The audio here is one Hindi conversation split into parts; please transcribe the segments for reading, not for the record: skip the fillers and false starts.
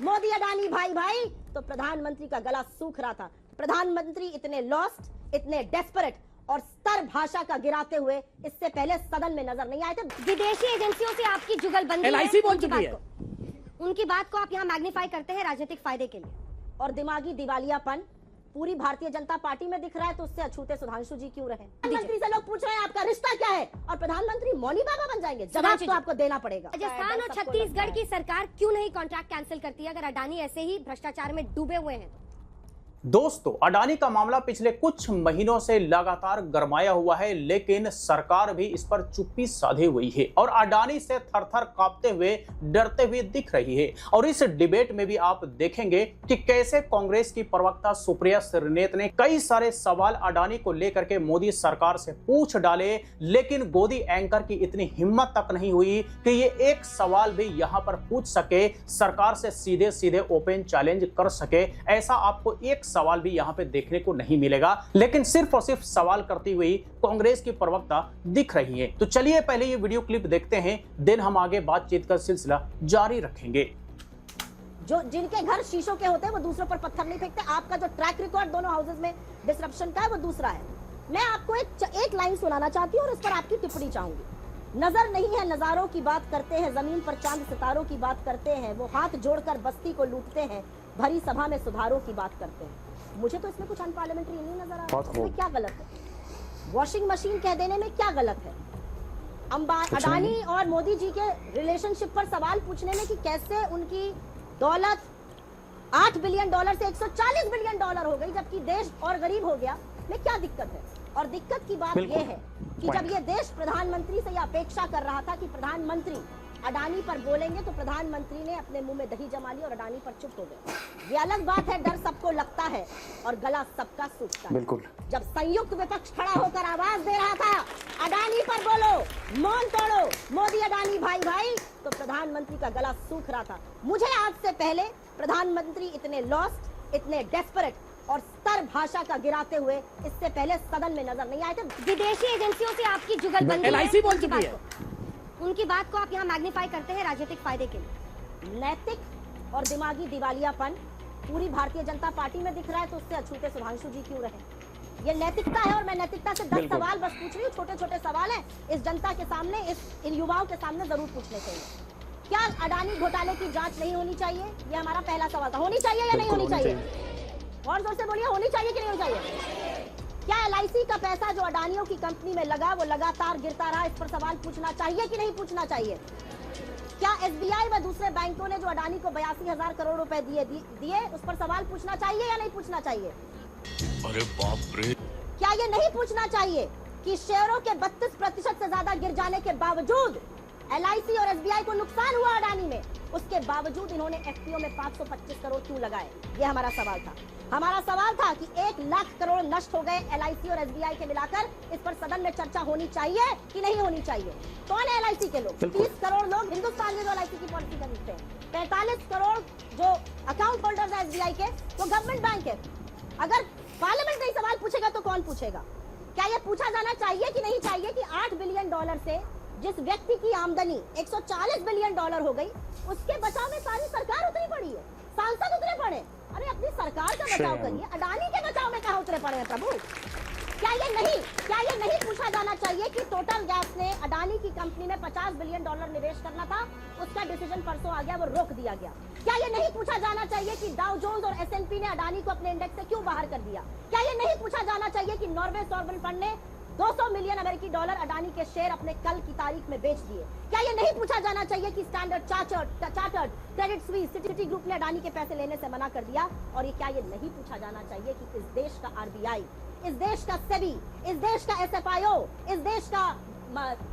मोदी अडानी भाई भाई, तो प्रधानमंत्री का गला सूख रहा था। प्रधानमंत्री इतने लॉस्ट, इतने डेस्परेट और स्तर भाषा का गिराते हुए इससे पहले सदन में नजर नहीं आए थे। विदेशी एजेंसियों से आपकी जुगलबंदी LIC बोल चुकी है। उनकी बात को आप यहाँ मैग्नीफाई करते हैं राजनीतिक फायदे के लिए, और दिमागी दिवालियापन पूरी भारतीय जनता पार्टी में दिख रहा है, तो उससे अछूते सुधांशु जी क्यों रहे? प्रधानमंत्री से लोग पूछ रहे हैं आपका रिश्ता क्या है, और प्रधानमंत्री मौनी बाबा बन जाएंगे। जवाब तो आपको देना पड़ेगा। राजस्थान और छत्तीसगढ़ की सरकार क्यों नहीं कॉन्ट्रैक्ट कैंसिल करती है अगर अडानी ऐसे ही भ्रष्टाचार में डूबे हुए हैं? दोस्तों, अडानी का मामला पिछले कुछ महीनों से लगातार गरमाया हुआ है, लेकिन सरकार भी इस पर चुप्पी साधे हुई है और अडानी से थर-थर कांपते हुए, डरते हुए दिख रही है। और इस डिबेट में भी आप देखेंगे कि कैसे कांग्रेस की प्रवक्ता सुप्रिया श्रीनेत ने कई सारे सवाल अडानी को लेकर के मोदी सरकार से पूछ डाले, लेकिन गोदी एंकर की इतनी हिम्मत तक नहीं हुई कि ये एक सवाल भी यहां पर पूछ सके, सरकार से सीधे सीधे ओपन चैलेंज कर सके। ऐसा आपको एक सवाल भी यहां पे देखने को नहीं मिलेगा, लेकिन सिर्फ और सिर्फ सवाल करती हुई कांग्रेस की प्रवक्ता दिख रही है। तो चलिए पहले ये वीडियो क्लिप देखते हैं, देन हम आगे बातचीत का सिलसिला जारी रखेंगे। जो जिनके घर शीशों के होते हैं वो दूसरों पर पत्थर नहीं फेंकते। आपका जो ट्रैक रिकॉर्ड दोनों हाउसेज में डिसरप्शन का है वो दूसरा है। मैं आपको एक लाइन सुनाना चाहती हूँ और इस पर आपकी टिप्पणी चाहूंगी। नजर नहीं है नजारों की बात करते हैं, जमीन पर चांद सितारों की बात करते हैं, वो हाथ जोड़कर बस्ती को लूटते हैं, भरी सभा में सुधारों की बात करते हैं। मुझे तो इसमें कुछ अनपार्लियामेंट्री नहीं नजर आ रहा है। इसमें क्या गलत है? वॉशिंग मशीन कह देने में क्या गलत है? अडानी और मोदी जी के रिलेशनशिप पर सवाल पूछने में कि कैसे उनकी दौलत 8 बिलियन डॉलर से 140 बिलियन डॉलर हो गई, जबकि देश और गरीब हो गया, में क्या दिक्कत है? और दिक्कत की बात यह है कि जब ये देश प्रधानमंत्री से यह अपेक्षा कर रहा था कि प्रधानमंत्री अडानी पर बोलेंगे, तो प्रधानमंत्री ने अपने मुंह में दही जमा ली और अडानी पर चुप हो गए। ये अलग बात है, डर सबको लगता है और गला सबका सूखता है। बिल्कुल। जब संयुक्त विपक्ष खड़ा होकर आवाज दे रहा था अडानी पर बोलो, मौन तोड़ो, मोदी अडानी भाई भाई, तो प्रधानमंत्री का गला सूख रहा था। मुझे आज से पहले प्रधानमंत्री इतने लॉस्ट, इतने डेस्परेट और स्तर भाषा का गिराते हुए इससे पहले सदन में नजर नहीं आए थे। विदेशी एजेंसियों से आपकी जुगलबंदी LIC बोल चुकी है। उनकी बात को आप यहाँ मैग्नीफाई करते हैं राजनीतिक फायदे के लिए। नैतिक और दिमागी दिवालियापन पूरी भारतीय जनता पार्टी में दिख रहा है, तो उससे अछूते सुधांशु जी क्यों रहे? ये नैतिकता है और मैं नैतिकता से 10 सवाल बस पूछ रही हूँ। छोटे छोटे सवाल हैं, इस जनता के सामने, इन युवाओं के सामने जरूर पूछने चाहिए। क्या अडानी घोटाले की जांच नहीं होनी चाहिए? ये हमारा पहला सवाल था। होनी चाहिए या नहीं होनी चाहिए? और जोर से बोलिए, होनी चाहिए कि नहीं होनी चाहिए? क्या LIC का पैसा जो अडानियों की कंपनी में लगा वो लगातार गिरता रहा, इस पर सवाल पूछना चाहिए कि नहीं पूछना चाहिए? क्या SBI व दूसरे बैंकों ने जो अडानी को 82,000 करोड़ रुपए दिए उस पर सवाल पूछना चाहिए या नहीं पूछना चाहिए? अरे बाप रे! क्या ये नहीं पूछना चाहिए कि शेयरों के 32% से ज्यादा गिर जाने के बावजूद LIC और SBI को नुकसान हुआ अडानी में, उसके बावजूद इन्होंने FPO में 525 करोड़ क्यों लगाए? ये हमारा सवाल था। हमारा सवाल था कि 1 लाख करोड़ नष्ट हो गए LIC और SBI के मिलाकर, इस पर सदन में चर्चा होनी चाहिए कि नहीं होनी चाहिए? कौन है LIC के लोग? 30 करोड़ लोग हिंदुस्तान में जो LIC की पॉलिसी खरीदते हैं। 45 करोड़ जो अकाउंट होल्डर्स है SBI के, वो गवर्नमेंट बैंक है। अगर पार्लियामेंट नहीं सवाल पूछेगा तो कौन पूछेगा? क्या यह पूछा जाना चाहिए कि नहीं चाहिए कि 8 बिलियन डॉलर से जिस व्यक्ति की आमदनी 140 बिलियन डॉलर हो गई, उसके बचाव में सारी सरकार उतरी पड़ी है, सांसद उतरे पड़े? अरे अपनी सरकार का बचाव करिए, अडानी के बचाव में कहां उतरे पड़े हैं प्रभु? क्या ये नहीं पूछा जाना चाहिए कि टोटल गैस ने अडानी की कंपनी में 50 बिलियन डॉलर निवेश करना था, उसका डिसीजन परसों आ गया, वो रोक दिया गया? क्या ये नहीं पूछा जाना चाहिए कि डाउ जोन्स और S&P ने अडानी को अपने इंडेक्स से क्यों बाहर कर दिया? क्या ये नहीं पूछा जाना चाहिए कि नॉर्वे सॉवरेन फंड ने 200 मिलियन अमेरिकी डॉलर अडानी के शेयर अपने कल की तारीख में बेच दिए? क्या ये नहीं पूछा जाना चाहिए कि standard chartered, Credit Suisse, city group ने अडानी के पैसे लेने से मना कर दिया? और ये क्या ये नहीं पूछा जाना चाहिए कि इस देश का RBI, इस देश का SEBI, इस देश का SFIO, इस देश का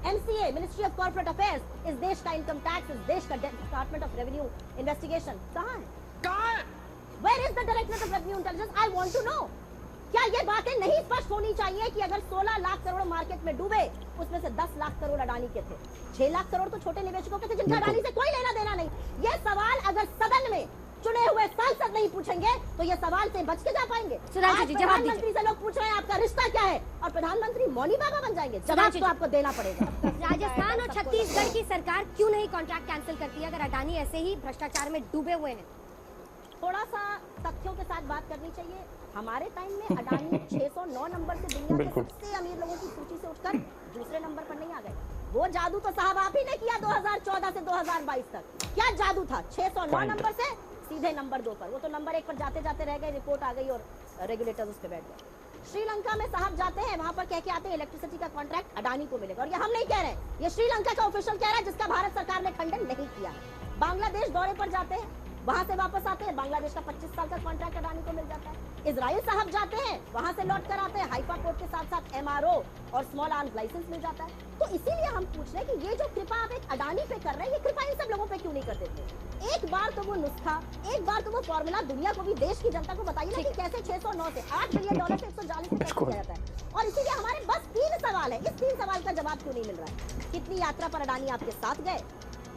MCA, ministry of corporate affairs, इस देश का इनकम टैक्स, इस देश का डिपार्टमेंट ऑफ रेवेन्यू इन्वेस्टिगेशन कहाँ है? Where is the Directorate of Revenue Intelligence? I want to know. क्या ये बातें नहीं स्पष्ट होनी चाहिए कि अगर 16 लाख करोड़ मार्केट में डूबे, उसमें से 10 लाख करोड़ अडानी के थे, 6 लाख करोड़ तो छोटे निवेशकों के थे जिनका अडानी से कोई लेना देना नहीं? ये सवाल अगर सदन में चुने हुए सांसद नहीं पूछेंगे तो ये सवाल से बच के जा पाएंगे? प्रधानमंत्री से लोग पूछ रहे हैं आपका रिश्ता क्या है, और प्रधानमंत्री मौनी बाबा बन जाएंगे? जवाब तो आपको देना पड़ेगा। राजस्थान और छत्तीसगढ़ की सरकार क्यों नहीं कॉन्ट्रैक्ट कैंसिल करती है अगर अडानी ऐसे ही भ्रष्टाचार में डूबे हुए हैं? थोड़ा सा तथ्यों के साथ बात करनी चाहिए। हमारे टाइम में अडानी 609 नंबर से दुनिया के सबसे अमीर लोगों की सूची से उठकर दूसरे नंबर पर नहीं आ गए। वो जादू तो साहब आप ही ने किया 2014 से 2022 तक। क्या जादू था? 609 नंबर से सीधे नंबर 2 पर। वो तो नंबर 1 पर जाते जाते रह गए, रिपोर्ट आ गई और रेगुलेटर्स उस पर बैठ गए। श्रीलंका में साहब जाते हैं, वहां पर कह के आते हैं इलेक्ट्रिसिटी का कॉन्ट्रैक्ट अडानी को मिलेगा, और ये हम नहीं कह रहे, ये श्रीलंका का ऑफिशियल कह रहा है, जिसका भारत सरकार ने खंडन नहीं किया। बांग्लादेश दौरे पर जाते हैं, वहां से वापस आते हैं, बांग्लादेश का 25 साल का कॉन्ट्रैक्ट अडानी को मिल जाता है। इजराइल साहब जाते हैं, वहां से लौट कर आते हैं, हाइफा पोर्ट के साथ साथ MRO और स्मॉल आर्म्स लाइसेंस मिल जाता है। तो इसीलिए हम पूछ रहे हैं कि ये जो कृपा आप एक अडानी पे कर रहे हैं, ये कृपा इन सब लोगों पे क्यों नहीं कर देते? एक बार तो वो नुस्खा, एक बार तो वो फॉर्मूला दुनिया को भी, देश की जनता को बताइए ना कि कैसे 609 से $8 बिलियन से 140 में कैसे किया जाता है। और इसीलिए हमारे बस 3 सवाल है, इस 3 सवाल का जवाब क्यों नहीं मिल रहा है? कितनी यात्रा पर अडानी आपके साथ गए,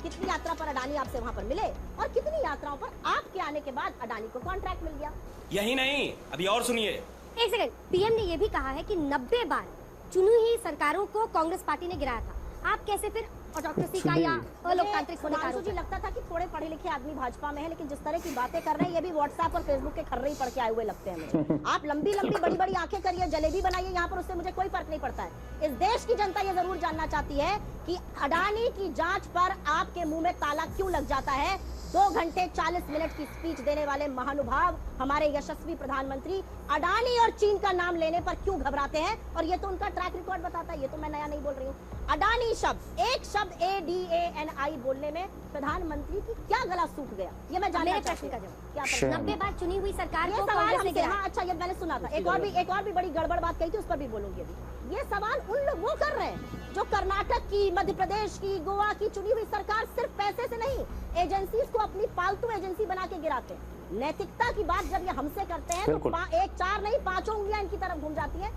कितनी यात्रा पर अडानी आपसे वहां पर मिले, और कितनी यात्राओं पर आपके आने के बाद अडानी को कॉन्ट्रैक्ट मिल गया? यही नहीं, अभी और सुनिए। एक सेकंड, पीएम ने ये भी कहा है कि 90 बार चुनी हुई सरकारों को कांग्रेस पार्टी ने गिराया था। आप कैसे फिर ऑटोक्रेसी का या अलोकतांत्रिक होने का आरोप? जी लगता था कि थोड़े पढ़े लिखे आदमी भाजपा में है, लेकिन जिस तरह की बातें कर रहे हैं, ये भी व्हाट्सएप और फेसबुक के खर्रे ही पढ़ के आए हुए लगते हैं मुझे। आप लंबी लंबी बड़ी बड़ी आंखें करिए, जलेबी बनाइए यहाँ पर, उससे मुझे कोई फर्क नहीं पड़ता है। इस देश की जनता ये जरूर जानना चाहती है कि अडानी की जांच पर आपके मुंह में ताला क्यों लग जाता है? 2 घंटे 40 मिनट की स्पीच देने वाले महानुभाव हमारे यशस्वी प्रधानमंत्री अडानी और चीन का नाम लेने पर क्यों घबराते हैं? और ये तो उनका ट्रैक रिकॉर्ड बताता है, ये तो मैं नया नहीं बोल रही हूँ। अडानी शब्द, एक शब्द ADANI बोलने में प्रधानमंत्री की क्या गला सूख गया, ये मैं जानना चाहती हूँ। क्या 90 बार चुनी हुई सरकार ये को सवाल कांग्रेस ने हमसे, गिराया। हाँ अच्छा, ये मैंने सुना था। एक और भी बड़ी गड़बड़ बात कही थी, उस पर भी बोलूंगी अभी। ये सवाल उन लोग वो कर रहे हैं जो कर्नाटक की, मध्य प्रदेश की, गोवा की चुनी हुई सरकार सिर्फ पैसे से नहीं, एजेंसीज को अपनी पालतू एजेंसी बना के गिराते हैं। नैतिकता की बात जब ये हमसे करते हैं तो 1 4 नहीं 5 उंगलियां इनकी तरफ घूम जाती है।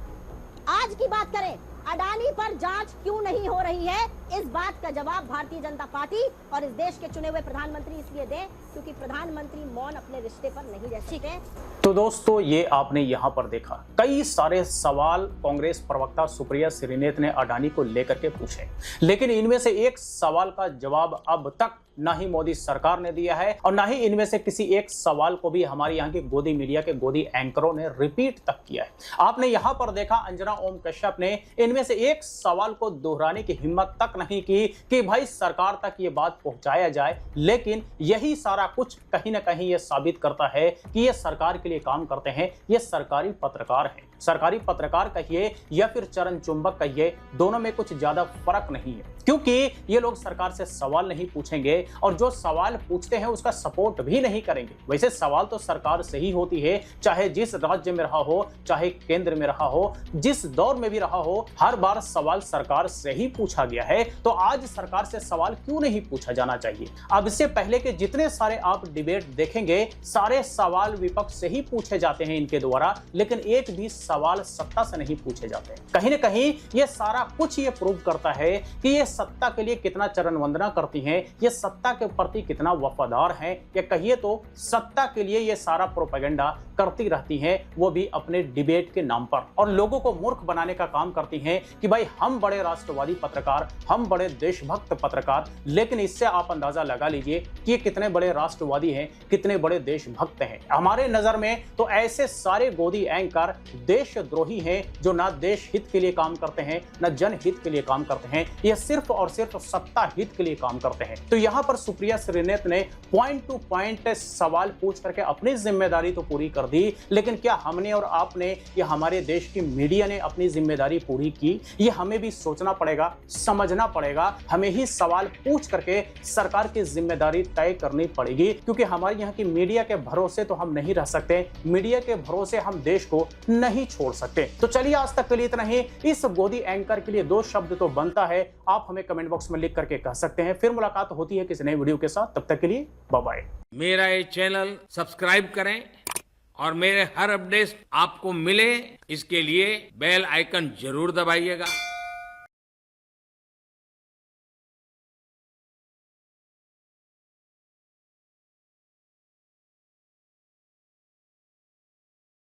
आज की बात करें, अडानी पर जांच क्यों नहीं हो रही है, इस बात का जवाब भारतीय जनता पार्टी और इस देश के चुने हुए प्रधानमंत्री इसलिए दें क्योंकि प्रधानमंत्री मौन अपने रिश्ते पर नहीं रह सकते। तो दोस्तों, ये आपने यहाँ पर देखा, कई सारे सवाल कांग्रेस प्रवक्ता सुप्रिया श्रीनेत ने अडानी को लेकर के पूछे, लेकिन इनमें से एक सवाल का जवाब अब तक ना ही मोदी सरकार ने दिया है और ना ही इनमें से किसी एक सवाल को भी हमारे यहाँ के गोदी मीडिया के गोदी एंकरों ने रिपीट तक किया है। आपने यहाँ पर देखा, अंजना ओम कश्यप ने इनमें से एक सवाल को दोहराने की हिम्मत तक नहीं की कि भाई सरकार तक ये बात पहुंचाया जाए। लेकिन यही सारा कुछ कहीं ना कहीं ये साबित करता है कि ये सरकार के लिए काम करते हैं, ये सरकारी पत्रकार हैं। सरकारी पत्रकार कहिए या फिर चरण चुंबक कहिए, दोनों में कुछ ज्यादा फर्क नहीं है, क्योंकि ये लोग सरकार से सवाल नहीं पूछेंगे और जो सवाल पूछते हैं उसका सपोर्ट भी नहीं करेंगे। वैसे सवाल तो सरकार से ही होती है, चाहे जिस राज्य में रहा हो, चाहे केंद्र में रहा हो, जिस दौर में भी रहा हो, हर बार सवाल सरकार से ही पूछा गया है। तो आज सरकार से सवाल क्यों नहीं पूछा जाना चाहिए? अब इससे पहले के जितने सारे आप डिबेट देखेंगे, सारे सवाल विपक्ष से ही पूछे जाते हैं इनके द्वारा, लेकिन एक भी सवाल सत्ता से नहीं पूछे जाते। कहीं ना कहीं ये सारा कुछ ये प्रूव करता है कि ये सत्ता के लिए कितना चरण वंदना करती हैं, ये सत्ता के प्रति कितना वफादार हैं, या कहिए तो सत्ता के लिए ये सारा प्रोपेगेंडा करती रहती हैं, वो भी अपने डिबेट के नाम पर, और लोगों को मूर्ख बनाने का काम करती हैं कि भाई हम बड़े राष्ट्रवादी पत्रकार, हम बड़े देशभक्त पत्रकार। लेकिन इससे आप अंदाजा लगा लीजिए कि ये कितने बड़े राष्ट्रवादी हैं, कितने बड़े देशभक्त हैं। हमारे नजर में तो ऐसे सारे गोदी एंकर देशद्रोही हैं जो ना देश हित के लिए काम करते हैं, ना जनहित के लिए काम करते हैं, ये सिर्फ और सिर्फ सत्ता हित के लिए काम करते हैं। तो यहाँ पर सुप्रिया श्रीनेत ने पॉइंट टू पॉइंट सवाल पूछ करके अपनी जिम्मेदारी तो पूरी कर दी, लेकिन क्या हमने और आपने या हमारे देश की मीडिया ने अपनी जिम्मेदारी पूरी की? ये हमें भी सोचना पड़ेगा, समझना पड़ेगा। हमें ही सवाल पूछ करके सरकार की जिम्मेदारी तय करनी पड़ेगी, क्योंकि हमारे यहाँ की मीडिया के भरोसे तो हम नहीं रह सकते, मीडिया के भरोसे हम देश को नहीं छोड़ सकते। तो चलिए, आज तक के लिए इतना ही। इस गोदी एंकर के लिए 2 शब्द तो बनता है, आप हमें कमेंट बॉक्स में लिख करके कह सकते हैं। फिर मुलाकात होती है किसी नए वीडियो के साथ, तब तक के लिए बाय बाय। मेरा ये चैनल सब्सक्राइब करें और मेरे हर अपडेट आपको मिले, इसके लिए बेल आइकन जरूर दबाइएगा।